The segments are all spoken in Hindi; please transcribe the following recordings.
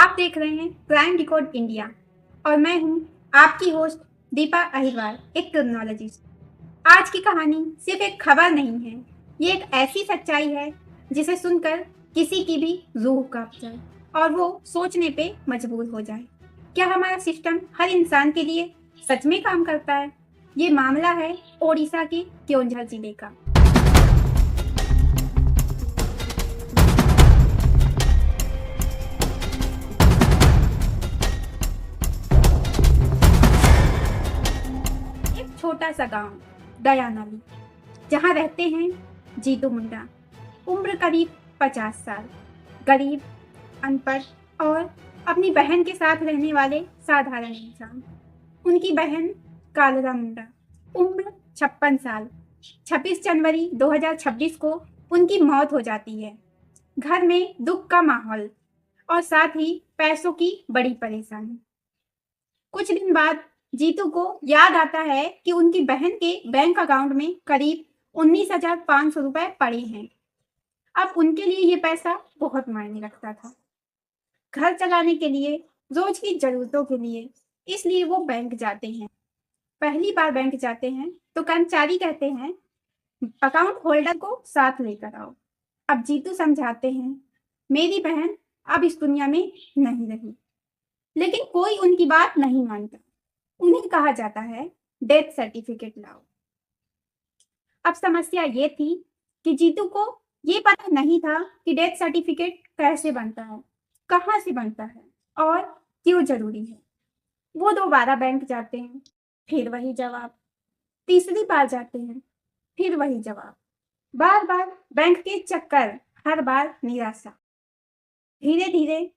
आप देख रहे हैं क्राइम रिकॉर्ड इंडिया और मैं हूं आपकी होस्ट दीपा अहिरवार, एक क्रिमिनोलॉजिस्ट। आज की कहानी सिर्फ एक खबर नहीं है, ये एक ऐसी सच्चाई है जिसे सुनकर किसी की भी रूह कांप जाए और वो सोचने पे मजबूर हो जाए, क्या हमारा सिस्टम हर इंसान के लिए सच में काम करता है। ये मामला है ओडिशा के क्योंझर जिले का। एक छोटा सा गांव दयानली, जहां रहते हैं जीतू मुंडा। उम्र करीब 50 साल, गरीब, अनपढ़ और अपनी बहन के साथ रहने वाले साधारण इंसान। उनकी बहन कालरा मुंडा, उम्र 56 साल। 26 जनवरी 2026 को उनकी मौत हो जाती है। घर में दुख का माहौल और साथ ही पैसों की बड़ी परेशानी। कुछ दिन बाद जीतू को याद आता है कि उनकी बहन के बैंक अकाउंट में करीब 19,500 रुपए पड़े हैं। अब उनके लिए ये पैसा बहुत मायने रखता था, घर चलाने के लिए, रोज की जरूरतों के लिए। इसलिए वो बैंक जाते हैं। पहली बार बैंक जाते हैं तो कर्मचारी कहते हैं अकाउंट होल्डर को साथ लेकर आओ। अब जीतू समझाते हैं मेरी बहन अब इस दुनिया में नहीं रही, लेकिन कोई उनकी बात नहीं मानता। उन्हें कहा जाता है डेथ सर्टिफिकेट लाओ। अब समस्या ये थी कि जीतू को ये पता नहीं था कि डेथ सर्टिफिकेट कैसे बनता है, कहाँ से बनता है और क्यों जरूरी है। वो दोबारा बैंक जाते हैं, फिर वही जवाब। तीसरी बार जाते हैं, फिर वही जवाब। बार बार बैंक के चक्कर, हर बार निराशा। धीरे धीरे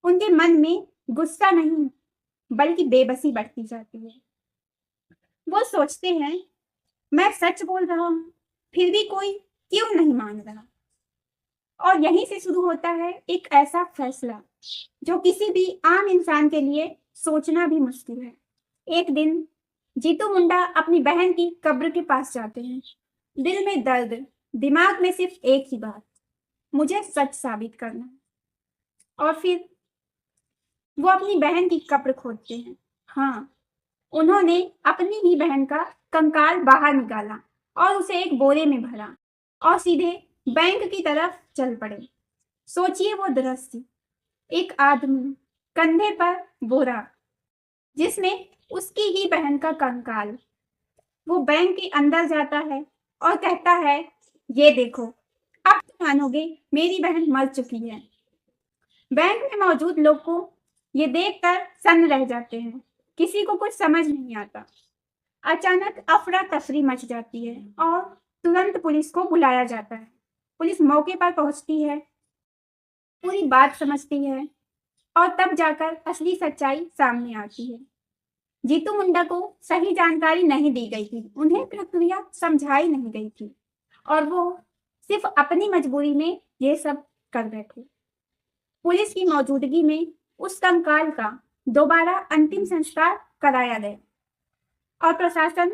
उनके मन में गुस्सा नहीं बल्कि बेबसी बढ़ती जाती है। वो सोचते हैं मैं सच बोल रहा हूँ, फिर भी कोई क्यों नहीं मान रहा। और यहीं से शुरू होता है एक ऐसा फैसला जो किसी भी आम इंसान के लिए सोचना भी मुश्किल है। एक दिन जीतू मुंडा अपनी बहन की कब्र के पास जाते हैं। दिल में दर्द, दिमाग में सिर्फ एक ही बात, मुझे सच साबित करना है। और फिर वो अपनी बहन की कब्र खोदते हैं। हाँ, उन्होंने अपनी ही बहन का कंकाल बाहर निकाला और उसे एक बोरे में भरा और सीधे बैंक की तरफ चल पड़े। सोचिए वो दृश्य, एक आदमी, कंधे पर बोरा जिसमें उसकी ही बहन का कंकाल। वो बैंक के अंदर जाता है और कहता है ये देखो, अब तो मानोगे मेरी बहन मर चुकी है। बैंक में मौजूद लोग को ये देखकर सन्न रह जाते हैं, किसी को कुछ समझ नहीं आता। अचानक अफरा तफरी मच जाती है और तुरंत पुलिस को बुलाया जाता है। पुलिस मौके पर पहुंचती है, पूरी बात समझती है और तब जाकर असली सच्चाई सामने आती है। जीतू मुंडा को सही जानकारी नहीं दी गई थी, उन्हें प्रक्रिया समझाई नहीं गई थी और वो सिर्फ अपनी मजबूरी में ये सब कर बैठे। पुलिस की मौजूदगी में उस कंकाल का दोबारा अंतिम संस्कार कराया गया और प्रशासन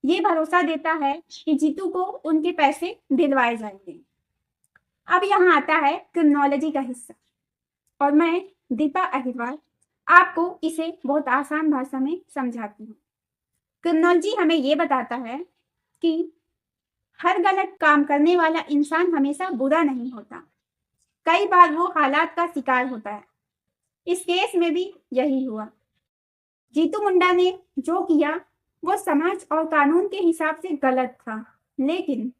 ये भरोसा देता है कि जीतू को उनके पैसे दिलवाए जाएंगे। अब यहाँ आता है क्रिमिनोलॉजी का हिस्सा और मैं दीपा अहिरवार आपको इसे बहुत आसान भाषा में समझाती हूँ। क्रिमिनोलॉजी हमें ये बताता है कि हर गलत काम करने वाला इंसान हमेशा बुरा नहीं होता, कई बार वो हालात का शिकार होता है। इस केस में भी यही हुआ। जीतू मुंडा ने जो किया वो समाज और कानून के हिसाब से गलत था, लेकिन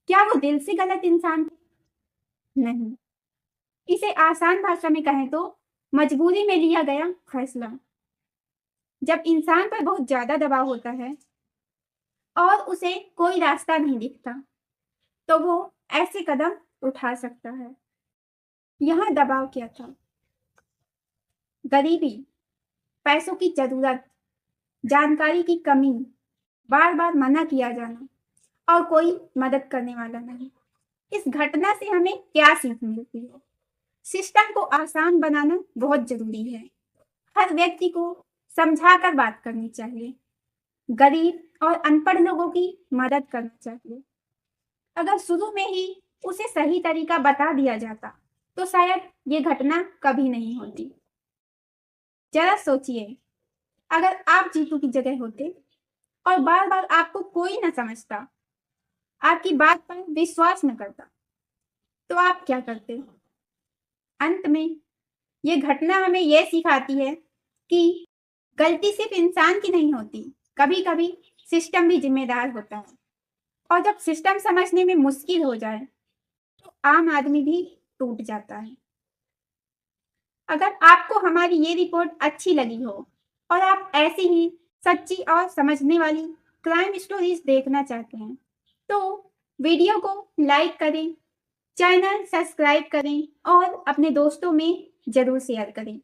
क्या वो दिल से गलत इंसान थे? नहीं। इसे आसान भाषा में कहें तो मजबूरी में लिया गया फैसला। जब इंसान पर बहुत ज्यादा दबाव होता है और उसे कोई रास्ता नहीं दिखता, तो वो ऐसे कदम उठा सकता है। यहाँ दबाव क्या था? गरीबी, पैसों की जरूरत, जानकारी की कमी, बार बार मना किया जाना और कोई मदद करने वाला नहीं। इस घटना से हमें क्या सीख मिलती है? सिस्टम को आसान बनाना बहुत जरूरी है। हर व्यक्ति को समझाकर बात करनी चाहिए। गरीब और अनपढ़ लोगों की मदद करनी चाहिए। अगर शुरू में ही उसे सही तरीका बता दिया जाता तो शायद ये घटना कभी नहीं होती। जरा सोचिए, अगर आप जीतू की जगह होते और बार बार आपको कोई न समझता, आपकी बात पर विश्वास न करता, तो आप क्या करते? अंत में ये घटना हमें यह सिखाती है कि गलती सिर्फ इंसान की नहीं होती, कभी कभी सिस्टम भी जिम्मेदार होता है। और जब सिस्टम समझने में मुश्किल हो जाए तो आम आदमी भी टूट जाता है। अगर आपको हमारी ये रिपोर्ट अच्छी लगी हो और आप ऐसी ही सच्ची और समझने वाली क्राइम स्टोरीज देखना चाहते हैं तो वीडियो को लाइक करें, चैनल सब्सक्राइब करें और अपने दोस्तों में जरूर शेयर करें।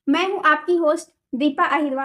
मैं हूं आपकी होस्ट दीपा अहिरवार।